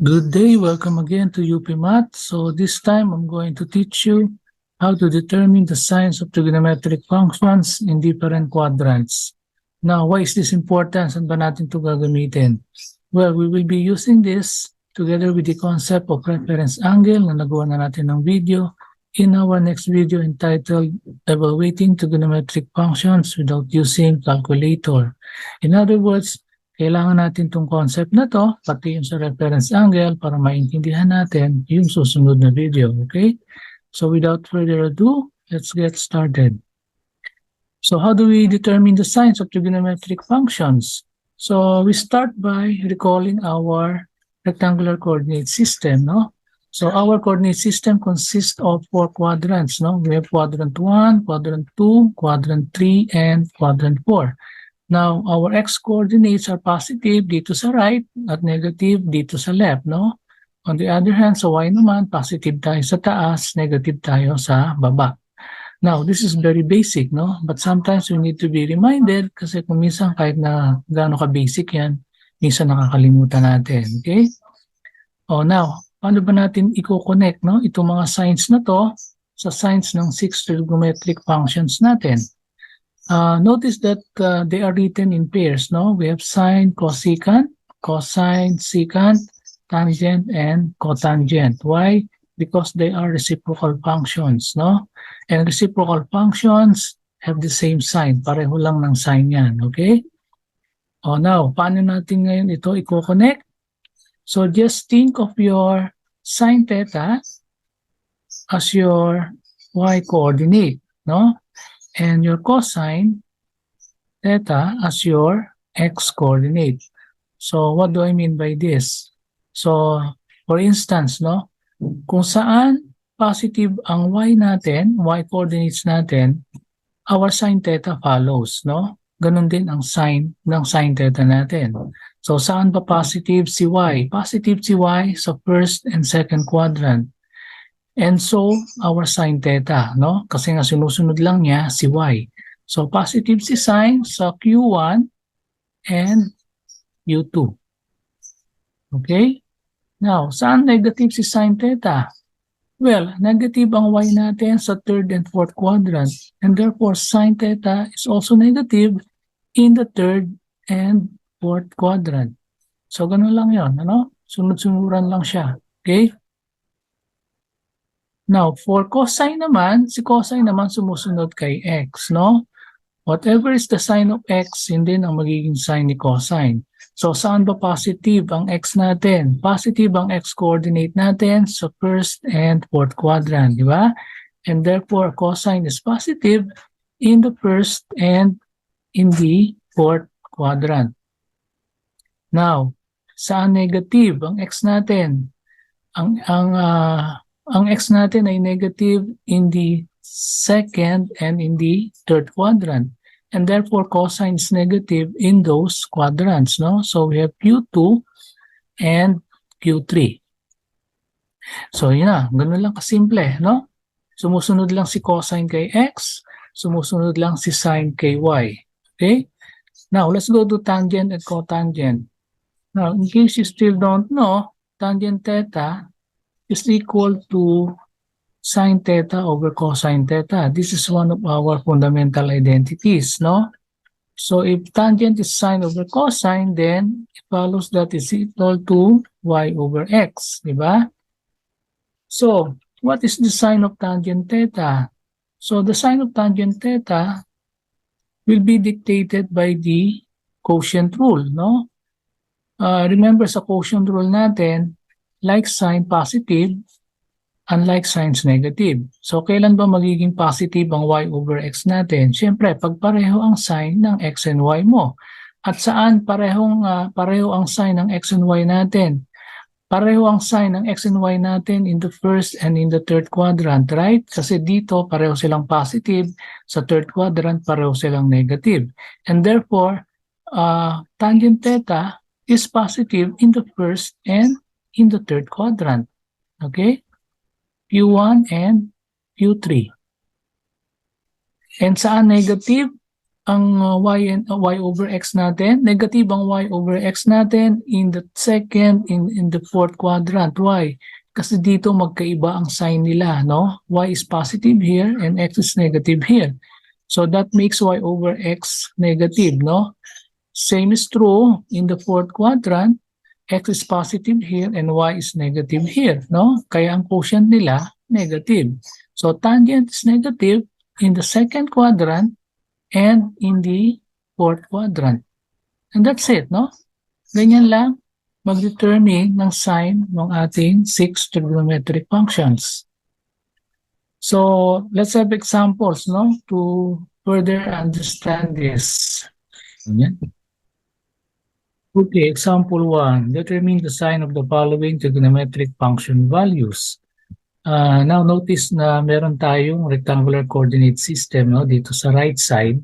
Good day, welcome again to UP Math. So this time I'm going to teach you how to determine the signs of trigonometric functions in different quadrants. Now, why is this important? Saan ba natin ito gagamitin? Well, we will be using this together with the concept of reference angle na nagawa na natin ng video in our next video entitled Evaluating Trigonometric Functions Without Using Calculator. In other words, kailangan natin itong concept na to, pati yung sa reference angle para maintindihan natin yung susunod na video, okay? So without further ado, let's get started. So how do we determine the signs of trigonometric functions? So we start by recalling our rectangular coordinate system, no? So our coordinate system consists of 4 quadrants, no? We have quadrant 1, quadrant 2, quadrant 3, and quadrant 4. Now, our x-coordinates are positive dito sa right at negative dito sa left, no? On the other hand, sa y naman, positive tayo sa taas, negative tayo sa baba. Now, this is very basic, no? But sometimes we need to be reminded kasi kung minsan kahit na gaano ka-basic yan, minsan nakakalimutan natin, okay? Oh, now, paano ba natin i-connect, no? Itong mga signs na to sa signs ng 6 trigonometric functions natin. Notice that they are written in pairs, no? We have sine, cosecant, cosine, secant, tangent, and cotangent. Why? Because they are reciprocal functions, no? And reciprocal functions have the same sign. Pareho lang ng sign yan, okay? Oh, now, paano natin ngayon ito i-connect? So just think of your sine theta as your y-coordinate, no? And your cosine theta as your x-coordinate. So what do I mean by this? So for instance, no, kung saan positive ang y natin, y-coordinates natin, our sine theta follows, no? Ganun din ang sign ng sine theta natin. So saan ba positive si y? Positive si y sa first and second quadrant. And so, our sine theta, no? Kasi nga sinusunod lang niya si y. So, positive si sine sa Q1 and Q2. Okay? Now, saan negative si sine theta? Well, negative ang y natin sa third and fourth quadrant. And therefore, sine theta is also negative in the third and fourth quadrant. So, ganun lang yon, ano? Sunod-sunuran lang siya. Okay? Now, for cosine naman, si cosine naman sumusunod kay x, no? Whatever is the sign of x, yun din ang magiging sign ni cosine. So, saan ba positive ang x natin? Positive ang x-coordinate natin sa first and fourth quadrant, di ba? And therefore, cosine is positive in the first and in the fourth quadrant. Now, saan negative ang x natin? Ang x natin ay negative in the second and in the third quadrant. And therefore, cosine is negative in those quadrants, no? So, we have Q2 and Q3. So, yun na. Ganun lang kasimple, no? Sumusunod lang si cosine kay x, sumusunod lang si sine kay y. Okay? Now, let's go to tangent and cotangent. Now, in case you still don't know, tangent theta is equal to sine theta over cosine theta. This is one of our fundamental identities, no? So if tangent is sine over cosine, then it follows that is equal to y over x, di ba? So, what is the sign of tangent theta? So the sign of tangent theta will be dictated by the quotient rule, no? Remember sa quotient rule natin, like sign positive, unlike signs negative. So, kailan ba magiging positive ang y over x natin? Siyempre, pag pareho ang sign ng x and y mo. At saan pareho ang sign ng x and y natin? Pareho ang sign ng x and y natin in the first and in the third quadrant, right? Kasi dito, pareho silang positive. Sa third quadrant, pareho silang negative. And therefore, tangent theta is positive in the first and in the third quadrant. Okay? Q1 and Q3. And saan negative? ang y over x natin, negative ang y over x natin in the in the fourth quadrant. Why? Kasi dito magkaiba ang sign nila, no? Y is positive here and x is negative here. So that makes y over x negative, no? Same is true in the fourth quadrant. X is positive here and y is negative here, no? Kaya ang quotient nila, negative. So tangent is negative in the second quadrant and in the fourth quadrant. And that's it, no? Ganyan lang mag-determine ng sign ng ating 6 trigonometric functions. So, let's have examples, no? To further understand this. Ganyan. Okay, example 1. Determine the sign of the following trigonometric function values. Now notice na meron tayong rectangular coordinate system, no, dito sa right side,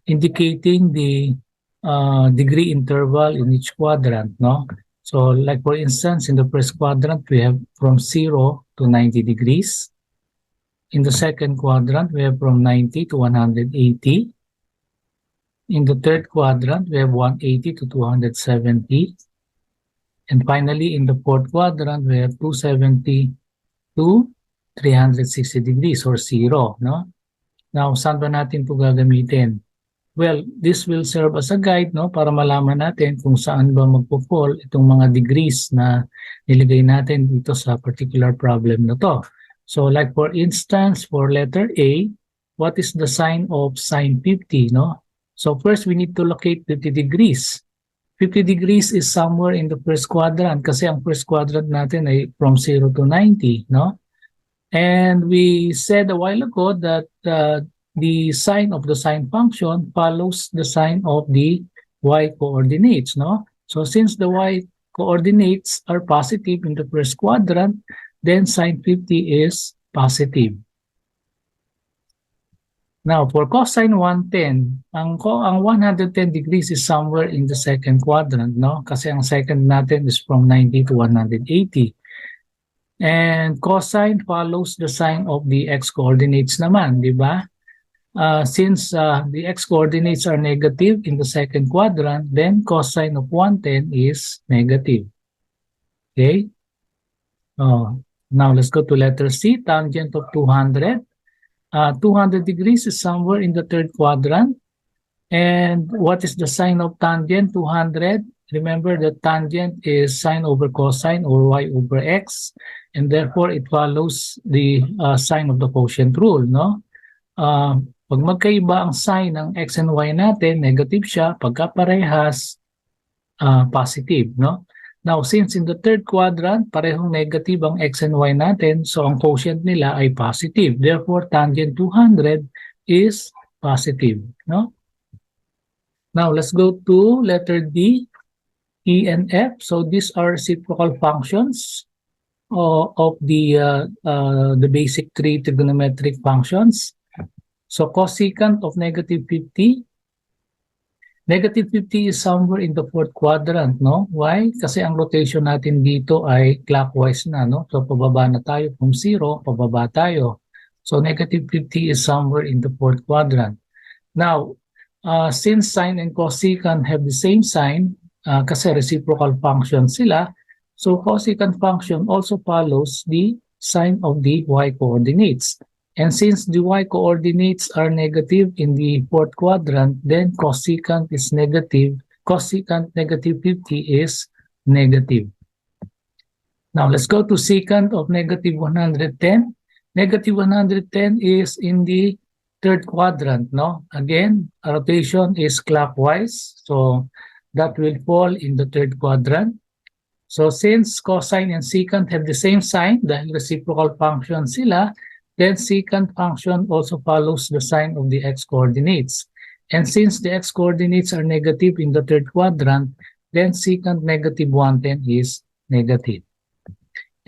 indicating the degree interval in each quadrant, no? So like for instance, in the first quadrant, we have from 0 to 90 degrees. In the second quadrant, we have from 90 to 180. In the third quadrant, we have 180 to 270. And finally, in the fourth quadrant, we have 270 to 360 degrees or 0, no? Now, saan ba natin ito gagamitin? Well, this will serve as a guide, no, para malaman natin kung saan ba magpo-fall itong mga degrees na nilagay natin dito sa particular problem na to. So, like for instance, for letter A, what is the sign of sine 50, no? So, first, we need to locate 50 degrees. 50 degrees is somewhere in the first quadrant kasi ang first quadrant natin ay from 0 to 90, no? And we said a while ago that the sign of the sine function follows the sign of the y coordinates, no? So since the y coordinates are positive in the first quadrant, then sine 50 is positive. Now, for cosine 110, ang 110 degrees is somewhere in the second quadrant, no? Kasi ang second natin is from 90 to 180. And cosine follows the sign of the x-coordinates naman, di ba? Since the x-coordinates are negative in the second quadrant, then cosine of 110 is negative. Okay? Now, let's go to letter C, tangent of 200. 200 degrees is somewhere in the third quadrant. And what is the sign of tangent 200? Remember that tangent is sine over cosine or y over x. And therefore, it follows the sign of the quotient rule, no? Pag magkaiba ang sign ng x and y natin, negative siya. Pagka parehas, positive, no? Now, since in the third quadrant, parehong negative ang x and y natin, so ang quotient nila ay positive. Therefore, tangent 200 is positive, no? Now, let's go to letter D, E, and F. So, these are reciprocal functions of the basic three trigonometric functions. So, cosecant of negative 50. Negative 50 is somewhere in the fourth quadrant, no? Why? Kasi ang rotation natin dito ay clockwise na, no? So, pababa na tayo from 0, pababa tayo. So, negative 50 is somewhere in the fourth quadrant. Now, since sine and cosecant have the same sign, kasi reciprocal function sila, so cosecant function also follows the sign of the y coordinates. And since the y coordinates are negative in the fourth quadrant, then cosecant is negative. Cosecant negative 50 is negative. Now, let's go to secant of negative 110. Negative 110 is in the third quadrant, no? Again, rotation is clockwise, so that will fall in the third quadrant. So, since cosine and secant have the same sign, dahil reciprocal function sila, then secant function also follows the sign of the x-coordinates. And since the x-coordinates are negative in the third quadrant, then secant negative 110 is negative.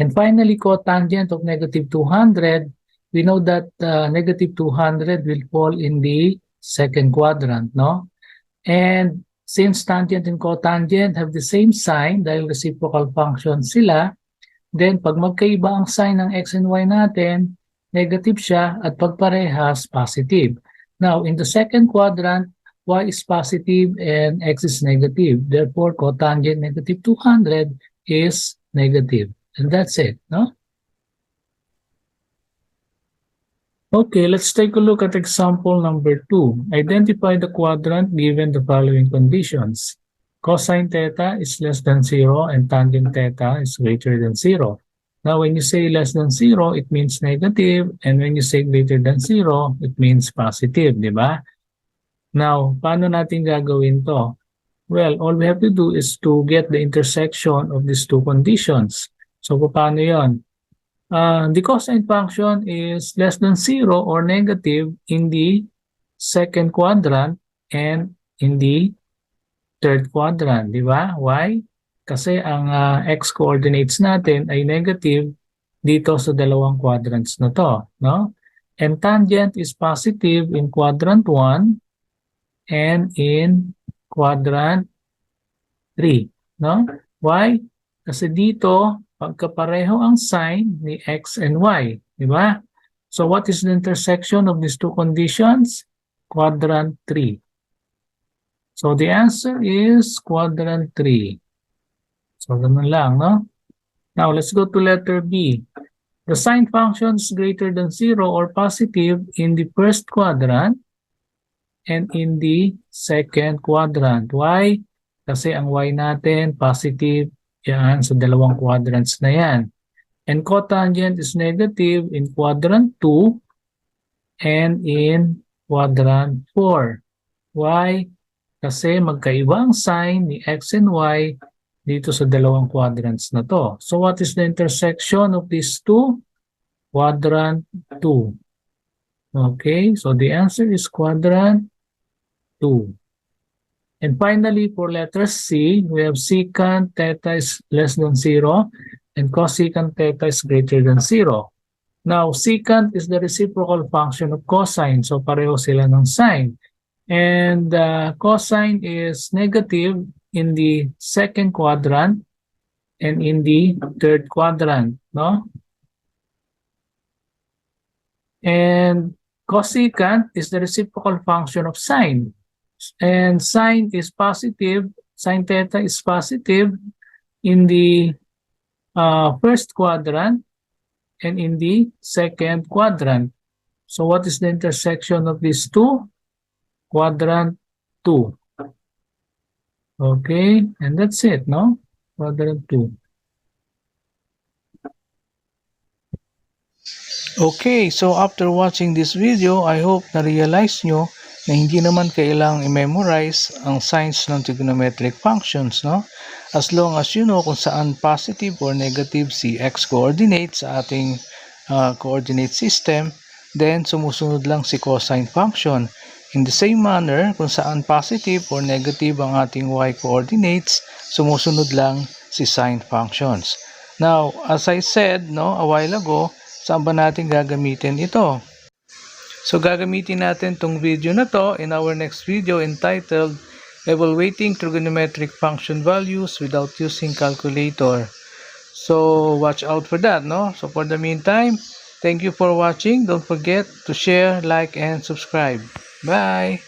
And finally, cotangent of negative 200, we know that negative 200 will fall in the second quadrant, no? And since tangent and cotangent have the same sign, dahil reciprocal function sila, then pag magkaiba ang sign ng x and y natin, negative siya at pag parehas, positive. Now, in the second quadrant, y is positive and x is negative. Therefore, cotangent negative 200 is negative. And that's it, no? Okay, let's take a look at example number 2. Identify the quadrant given the following conditions. Cosine theta is less than 0 and tangent theta is greater than 0. Now, when you say less than 0, it means negative. And when you say greater than 0, it means positive, di ba? Now, paano natin gagawin to? Well, all we have to do is to get the intersection of these two conditions. So, paano yon? The cosine function is less than 0 or negative in the second quadrant and in the third quadrant, di ba? Why? Kasi ang x coordinates natin ay negative dito sa dalawang quadrants na to, no? And tangent is positive in quadrant 1 and in quadrant 3, no? Why? Kasi dito, pagkapareho ang sign ni x and y, di ba? So what is the intersection of these two conditions? Quadrant 3. So the answer is quadrant 3. So ganun lang, no? Now let's go to letter B. The sine function is greater than 0 or positive in the first quadrant and in the second quadrant. Why? Kasi ang y natin positive yan sa dalawang quadrants na yan. And cotangent is negative in quadrant 2 and in quadrant 4. Why? Kasi magkaiba ang sign ni x and y dito sa dalawang quadrants na to. So what is the intersection of these two? Quadrant 2. Okay, so the answer is quadrant 2. And finally, for letter C, we have secant theta is less than 0 and cosecant theta is greater than 0. Now, secant is the reciprocal function of cosine. So pareho sila ng sine. And cosine is negative in the second quadrant and in the third quadrant, no? And cosecant is the reciprocal function of sine. And sine is positive, sine theta is positive in the first quadrant and in the second quadrant. So what is the intersection of these two? Quadrant 2. Okay, and that's it, no? Quadrant 2. Okay, so after watching this video, I hope na-realize nyo na hindi naman kailangang i-memorize ang signs ng trigonometric functions, no? As long as you know kung saan positive or negative si x coordinate sa ating coordinate system, then sumusunod lang si cosine function. In the same manner, kung saan positive or negative ang ating y coordinates, sumusunod lang si sine functions. Now, as I said, no, a while ago, saan ba natin gagamitin ito? So gagamitin natin tong video na to in our next video entitled Evaluating Trigonometric Function Values Without Using Calculator. So watch out for that, no? So for the meantime, thank you for watching. Don't forget to share, like, and subscribe. Bye!